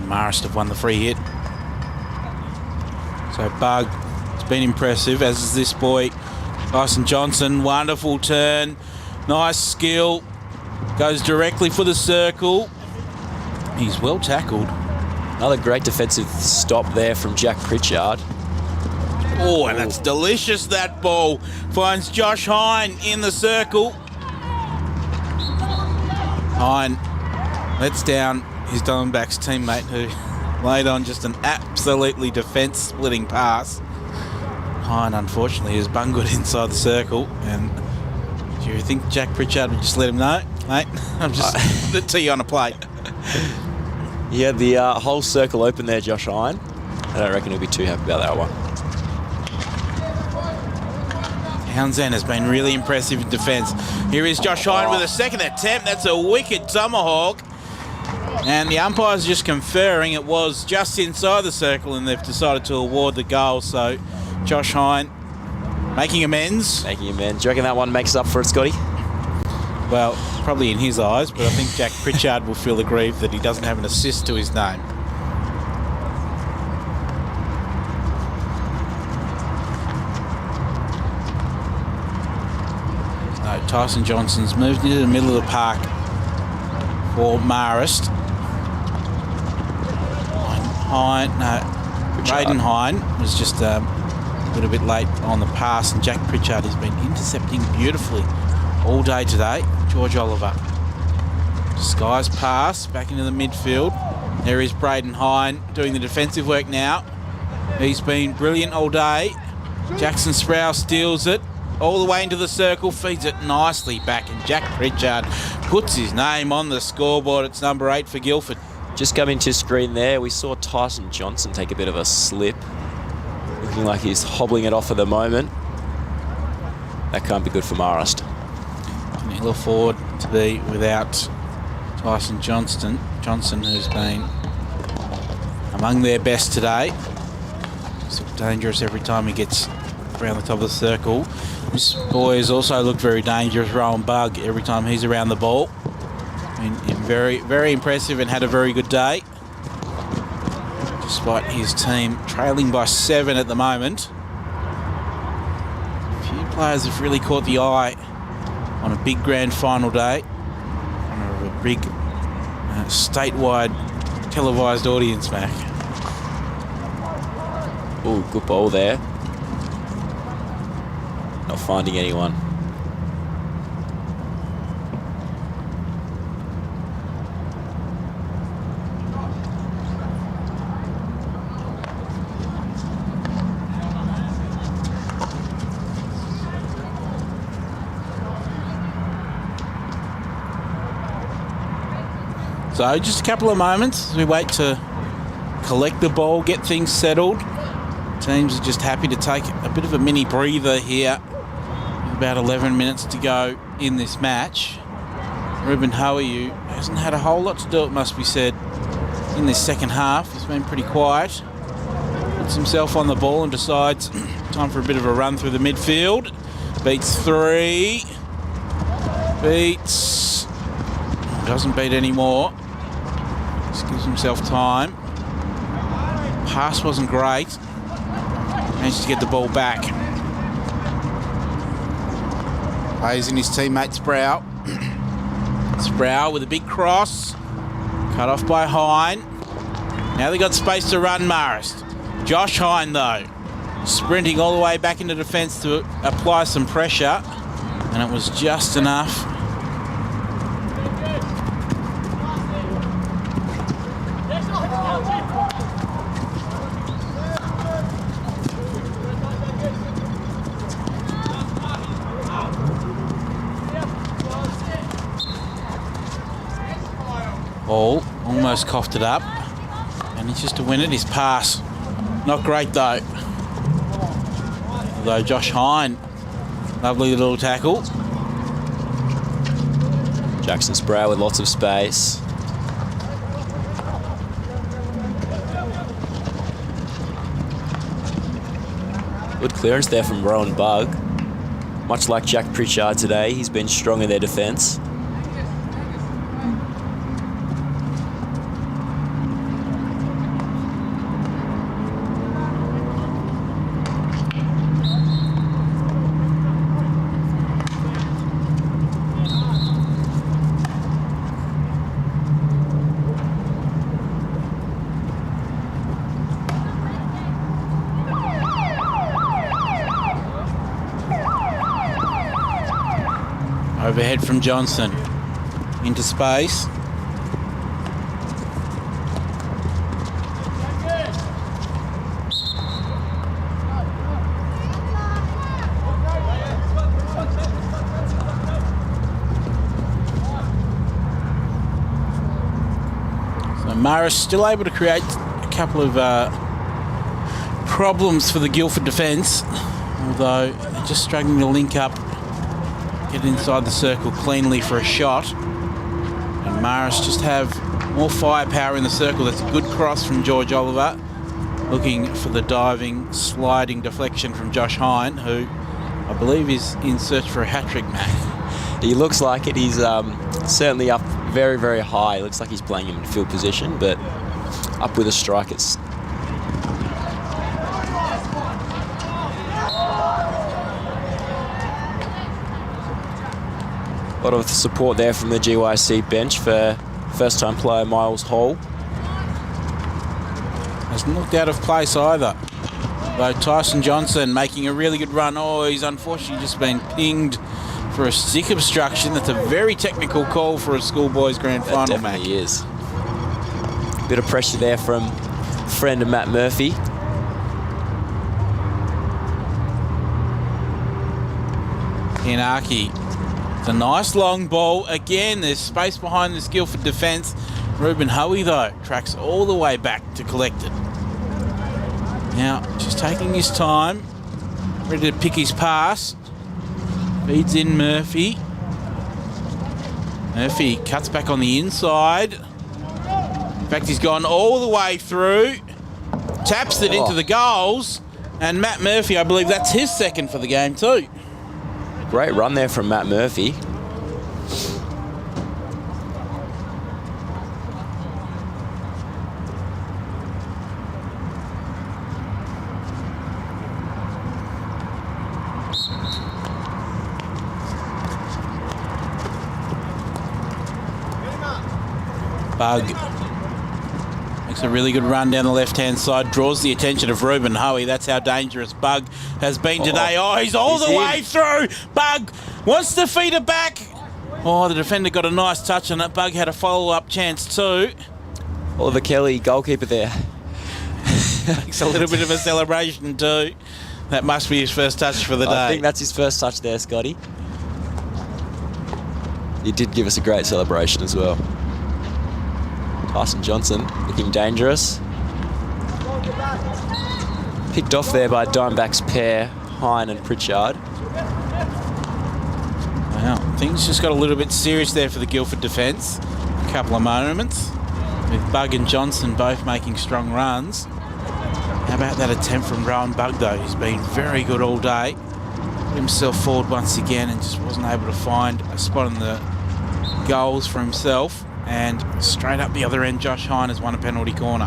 Marist have won the free hit. So Bug has been impressive, as is this boy, Tyson Johnson. Wonderful turn, nice skill. Goes directly for the circle. He's well tackled. Another great defensive stop there from Jack Pritchard. Oh, and that's delicious, that ball. Finds Josh Hine in the circle. Hine lets down his Diamondbacks teammate who laid on just an absolutely defence-splitting pass. Hine, unfortunately, has bungled inside the circle. And do you think Jack Pritchard would just let him know? Mate, I'm just the tea on a plate. He had the whole circle open there, Josh Hine. I don't reckon he'll be too happy about that one. Townsend has been really impressive in defence. Here is Josh Hine with a second attempt. That's a wicked tomahawk. And the umpire's just conferring it was just inside the circle and they've decided to award the goal. So Josh Hine making amends. Making amends. Do you reckon that one makes up for it, Scotty? Well, probably in his eyes, but I think Jack Pritchard will feel aggrieved that he doesn't have an assist to his name. So Tyson Johnson's moved into the middle of the park for Marist. Braden Hine was just a little bit late on the pass, and Jack Pritchard has been intercepting beautifully all day today. George Oliver. Disguise pass back into the midfield. There is Braden Hine doing the defensive work now. He's been brilliant all day. Jackson Sproul steals it all the way into the circle, feeds it nicely back, and Jack Pritchard puts his name on the scoreboard. It's number 8 for Guilford. Just coming to screen there, we saw Tyson Johnson take a bit of a slip. Looking like he's hobbling it off at the moment. That can't be good for Marist. Can ill afford to be without Tyson Johnson, who's been among their best today. He's dangerous every time he gets around the top of the circle. This boy has also looked very dangerous, Rowan Bug, every time he's around the ball. Very, very impressive and had a very good day. Despite his team trailing by 7 at the moment. A few players have really caught the eye on a big grand final day. On a big statewide televised audience, Mac. Oh, good ball there. Not finding anyone. So just a couple of moments as we wait to collect the ball, get things settled. Teams are just happy to take a bit of a mini breather here. About 11 minutes to go in this match. Ruben Hoiu hasn't had a whole lot to do, it must be said, in this second half. He's been pretty quiet. Gets himself on the ball and decides time for a bit of a run through the midfield. Beats 3. Beats. Doesn't beat anymore. Just gives himself time. Pass wasn't great. Managed to get the ball back. Plays in his teammate Sprout. Sprout with a big cross. Cut off by Hine. Now they got space to run Marist. Josh Hine though, sprinting all the way back into defence to apply some pressure. And it was just enough. Ball almost coughed it up, and it's just to win it. His pass, not great though. Although Josh Hine, lovely little tackle. Jackson Sprout with lots of space. Good clearance there from Rowan Bugg. Much like Jack Pritchard today, he's been strong in their defence. Overhead from Johnson. Into space. So Marist still able to create a couple of problems for the Guilford defence, although they're just struggling to link up. Get inside the circle cleanly for a shot. And Marist just have more firepower in the circle. That's a good cross from George Oliver. Looking for the diving, sliding deflection from Josh Hine, who I believe is in search for a hat-trick, Matt. He looks like it. He's certainly up very, very high. Looks like he's playing in midfield position, but up with a strike. It's a lot of support there from the GYC bench for first-time player Miles Hall. Hasn't looked out of place either. Though Tyson Johnson making a really good run. Oh, he's unfortunately just been pinged for a stick obstruction. That's a very technical call for a schoolboys grand final, Matt. It definitely is. Bit of pressure there from friend Matt Murphy. Inaki. It's a nice long ball. Again, there's space behind this Guilford defence. Ruben Hoey, though, tracks all the way back to collect it. Now, just taking his time, ready to pick his pass. Feeds in Murphy. Murphy cuts back on the inside. In fact, he's gone all the way through. Taps it into the goals. And Matt Murphy, I believe that's his second for the game too. Great run there from Matt Murphy. Bugg makes a really good run down the left-hand side, draws the attention of Ruben Hoey. That's how dangerous Bugg has been today. Oh, he's all the way through. Bugg wants to feed it back. Oh, the defender got a nice touch on it. Bugg had a follow-up chance too. Oliver Kelly, goalkeeper there. Makes a little bit of a celebration too. That must be his first touch for the day. I think that's his first touch there, Scotty. He did give us a great celebration as well. Tyson Johnson looking dangerous. Picked off there by Dimebacks pair, Hine and Pritchard. Wow, things just got a little bit serious there for the Guilford defence. A couple of moments with Bugg and Johnson both making strong runs. How about that attempt from Rowan Bug, though. He's been very good all day. Put himself forward once again and just wasn't able to find a spot in the goals for himself. And straight up the other end, Josh Hine has won a penalty corner.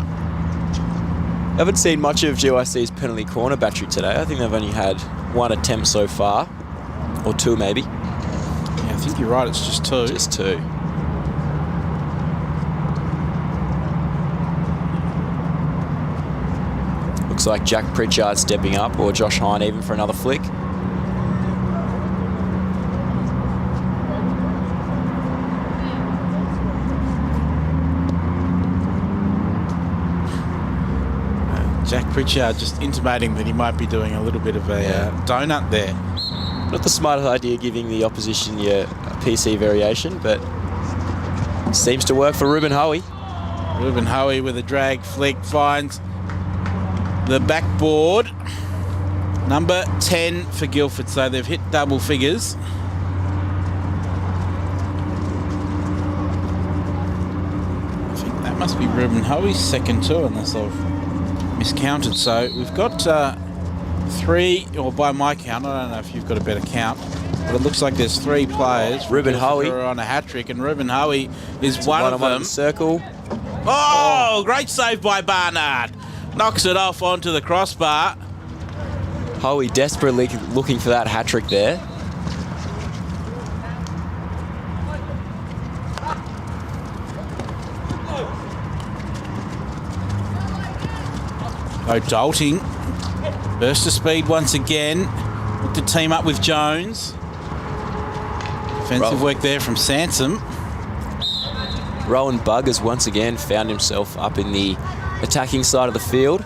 Haven't seen much of GIC's penalty corner battery today. I think they've only had one attempt so far, or two maybe. Yeah, I think you're right, it's just two. Just two. Looks like Jack Pritchard stepping up, or Josh Hine even for another flick. Jack Pritchard just intimating that he might be doing a little bit of a donut there. Not the smartest idea giving the opposition your PC variation, but seems to work for Ruben Hoey. Ruben Hoey with a drag flick finds the backboard. Number 10 for Guilford, so they've hit double figures. I think that must be Ruben Hoey's second too, unless I've miscounted. So we've got three, or by my count, I don't know if you've got a better count, but it looks like there's three players. Ruben Hoey who are on a hat trick, and Ruben Hoey is one of them. In the circle. Oh, great save by Barnard. Knocks it off onto the crossbar. Hoey desperately looking for that hat trick there. Dalting. Burst of speed once again. Looked to team up with Jones. Defensive work there from Sansom. Rowan Bug has once again found himself up in the attacking side of the field.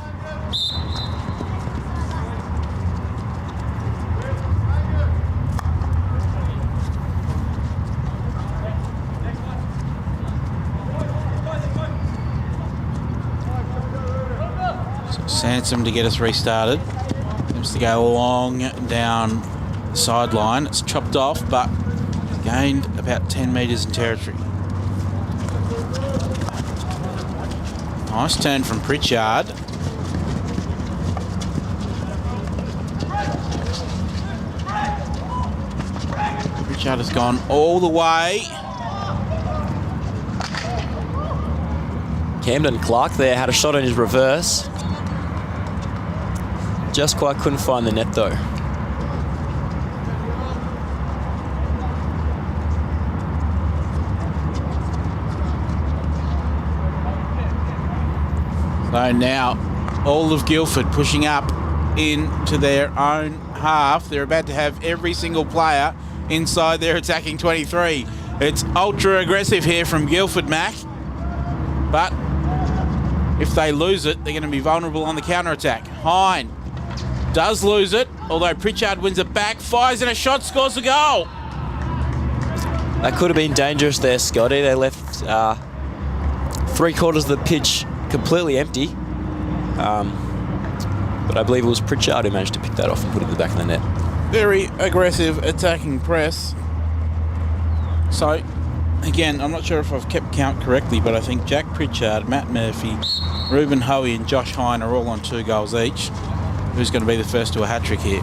Sansom to get us restarted. Seems to go long down the sideline. It's chopped off, but gained about 10 metres in territory. Nice turn from Pritchard. Pritchard has gone all the way. Camden Clark there had a shot on his reverse. Just quite couldn't find the net though. So now all of Guilford pushing up into their own half. They're about to have every single player inside their attacking 23. It's ultra aggressive here from Guilford, Mac. But if they lose it, they're going to be vulnerable on the counter-attack. Hine does lose it, although Pritchard wins it back, fires in a shot, scores a goal. That could have been dangerous there, Scotty. They left 3/4 of the pitch completely empty. But I believe it was Pritchard who managed to pick that off and put it in the back of the net. Very aggressive attacking press. So, again, I'm not sure if I've kept count correctly, but I think Jack Pritchard, Matt Murphy, Ruben Hoey and Josh Hine are all on 2 goals each. Who's going to be the first to a hat-trick here?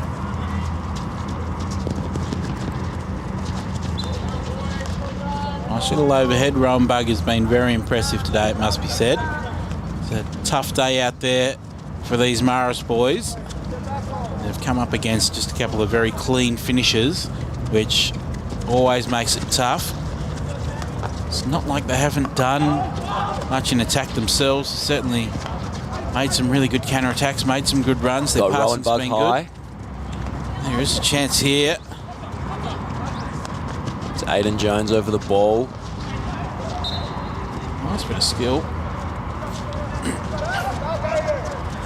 Nice little overhead. Rowan Bug has been very impressive today, it must be said. It's a tough day out there for these Marist boys. They've come up against just a couple of very clean finishes, which always makes it tough. It's not like they haven't done much in attack themselves. Certainly made some really good counter-attacks, made some good runs. Their passing's been good. There is a chance here. It's Aidan Jones over the ball. Nice bit of skill.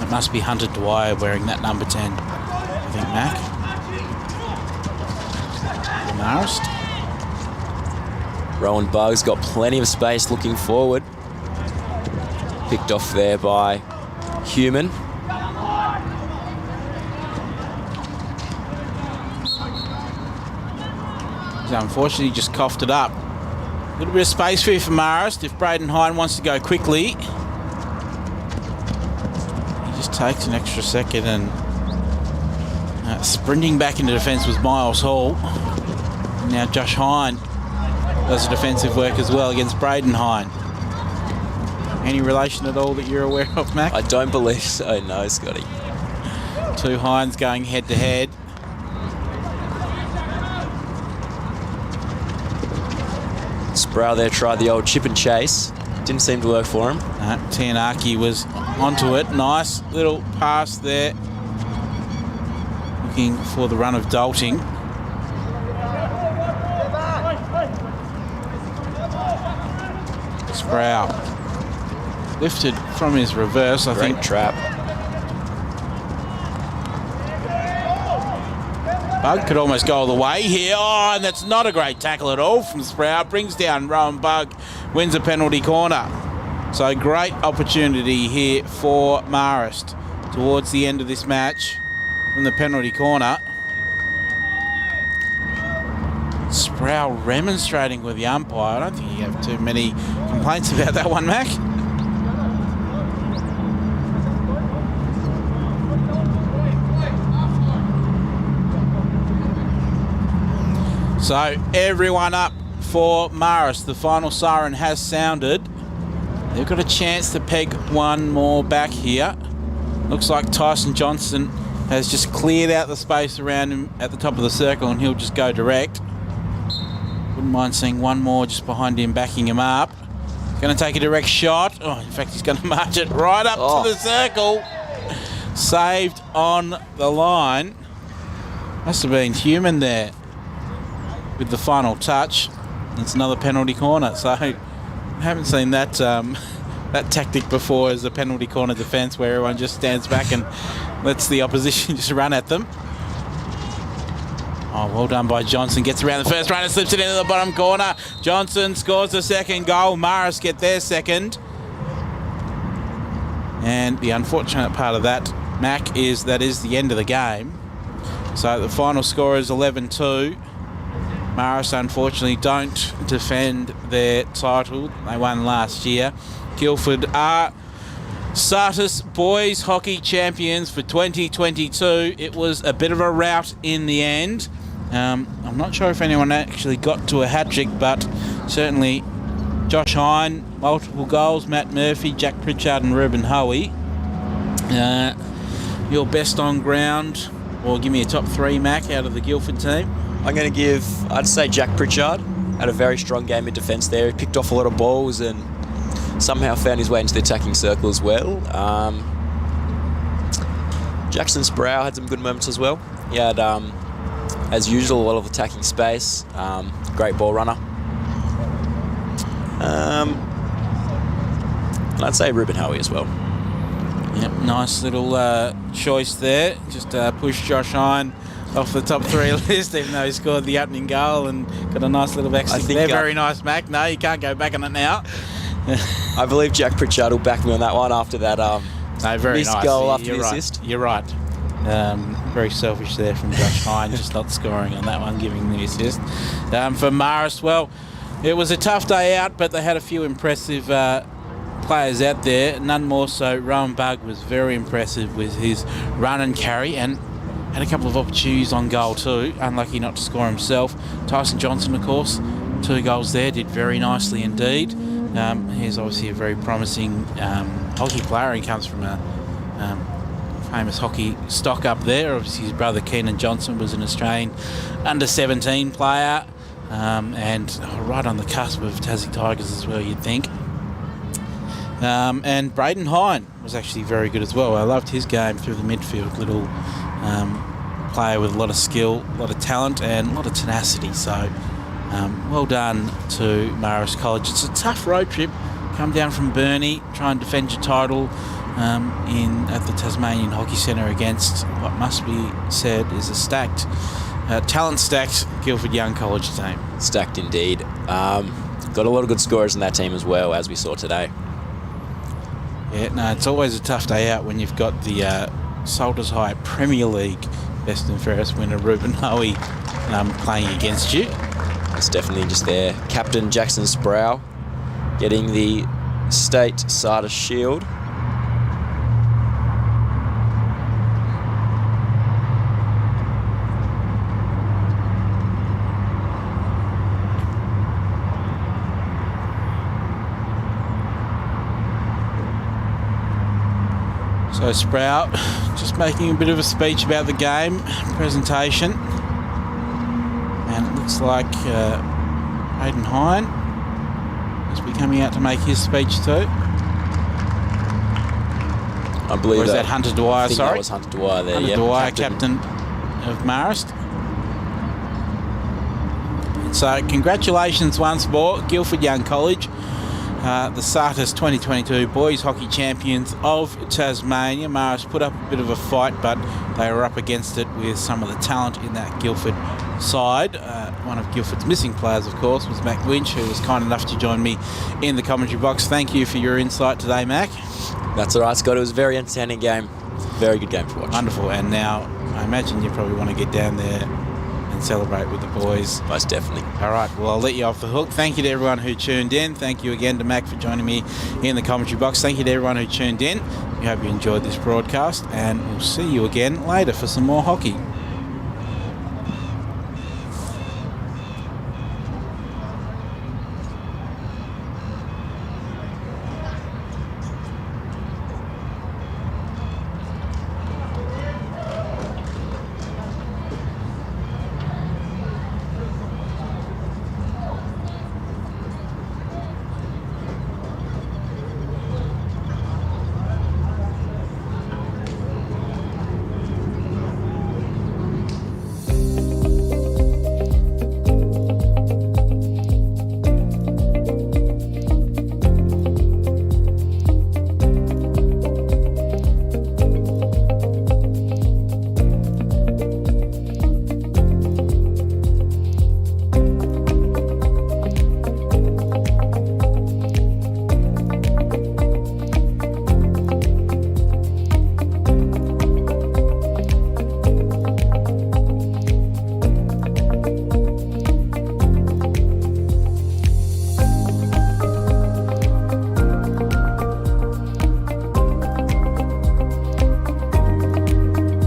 It must be Hunter Dwyer wearing that number 10. I think Mac. Marist. Rowan Bug's got plenty of space looking forward. Picked off there by Human. So unfortunately just coughed it up. A little bit of space here for Marist if Braden Hine wants to go quickly. He just takes an extra second, and sprinting back into defence was Miles Hall. Now Josh Hine does the defensive work as well against Braden Hine. Any relation at all that you're aware of, Mac? I don't believe so, no, Scotty. Two Hines going head to head. Sproul there tried the old chip and chase. Didn't seem to work for him. Tianaki was onto it. Nice little pass there. Looking for the run of Dalting. Sproul lifted from his reverse, I think. Great trap. Bug could almost go all the way here. Oh, and that's not a great tackle at all from Sprout. Brings down Rowan Bug, wins a penalty corner. So great opportunity here for Marist towards the end of this match from the penalty corner. Sprout remonstrating with the umpire. I don't think you have too many complaints about that one, Mac. So everyone up for Marist. The final siren has sounded. They've got a chance to peg one more back here. Looks like Tyson Johnson has just cleared out the space around him at the top of the circle, and he'll just go direct. Wouldn't mind seeing one more just behind him, backing him up. He's going to take a direct shot. Oh, in fact, he's going to march it right up to the circle. Saved on the line. Must have been human there with the final touch. It's another penalty corner. So I haven't seen that that tactic before, as a penalty corner defence where everyone just stands back and lets the opposition just run at them. Oh, well done by Johnson. Gets around the first runner, slips it into the bottom corner. Johnson scores the second goal. Marist get their second. And the unfortunate part of that, Mac, is that is the end of the game. So the final score is 11-2. Marist unfortunately don't defend their title. They won last year. Guilford are SATIS Boys Hockey Champions for 2022. It was a bit of a rout in the end. I'm not sure if anyone actually got to a hat-trick, but certainly Josh Hine, multiple goals, Matt Murphy, Jack Pritchard and Ruben Hoey. Your best on ground, or give me a top three, Mac, out of the Guilford team. I'm going to give, I'd say Jack Pritchard. Had a very strong game in defence there. He picked off a lot of balls and somehow found his way into the attacking circle as well. Jackson Sproul had some good moments as well. He had, as usual, a lot of attacking space. Great ball runner. And I'd say Ruben Hoey as well. Yep, nice little choice there. Just push Josh Hine off the top three list, even though he scored the opening goal and got a nice little backstick there. Very nice, Mac. No, you can't go back on it now. I believe Jack Pritchard will back me on that one after that no, very missed nice. goal after You're the right. assist. You're right. Very selfish there from Josh Hine, just not scoring on that one, giving the assist. For Marist, well, it was a tough day out, but they had a few impressive players out there. None more so. Rowan Bug was very impressive with his run and carry, and had a couple of opportunities on goal too. Unlucky not to score himself. Tyson Johnson, of course, 2 goals there. Did very nicely indeed. He's obviously a very promising hockey player. He comes from a famous hockey stock up there. Obviously his brother Keenan Johnson was an Australian under-17 player, and right on the cusp of Tassie Tigers as well, you'd think. And Braden Hine was actually very good as well. I loved his game through the midfield. Little player with a lot of skill, a lot of talent and a lot of tenacity. So well done to Marist College. It's a tough road trip. Come down from Burnie, try and defend your title at the Tasmanian Hockey Centre against what must be said is a stacked, talent-stacked Guilford Young College team. Stacked indeed. Got a lot of good scorers in that team as well, as we saw today. Yeah, no, it's always a tough day out when you've got the Salters High Premier League best and fairest winner Ruben Hoey playing against you. It's definitely just there. Captain Jackson Sproul getting the State SATIS Shield. So Sprout just making a bit of a speech about the game, presentation. And it looks like Aidan Hine must be coming out to make his speech too. I believe or is that Hunter Dwyer, I think sorry? that was Hunter Dwyer there, Hunter Dwyer, captain of Marist. So congratulations once more, Guilford Young College, the SATIS 2022 Boys Hockey Champions of Tasmania. Marist put up a bit of a fight, but they were up against it with some of the talent in that Guilford side. One of Guilford's missing players, of course, was Mac Winch, who was kind enough to join me in the commentary box. Thank you for your insight today, Mac. That's all right, Scott. It was a very entertaining game. Very good game to watch. Wonderful. And now I imagine you probably want to get down there and celebrate with the boys. Most definitely. All right, well, I'll let you off the hook. Thank you to everyone who tuned in. Thank you again to Mac for joining me in the commentary box. Thank you to everyone who tuned in. We hope you enjoyed this broadcast, and we'll see you again later for some more hockey.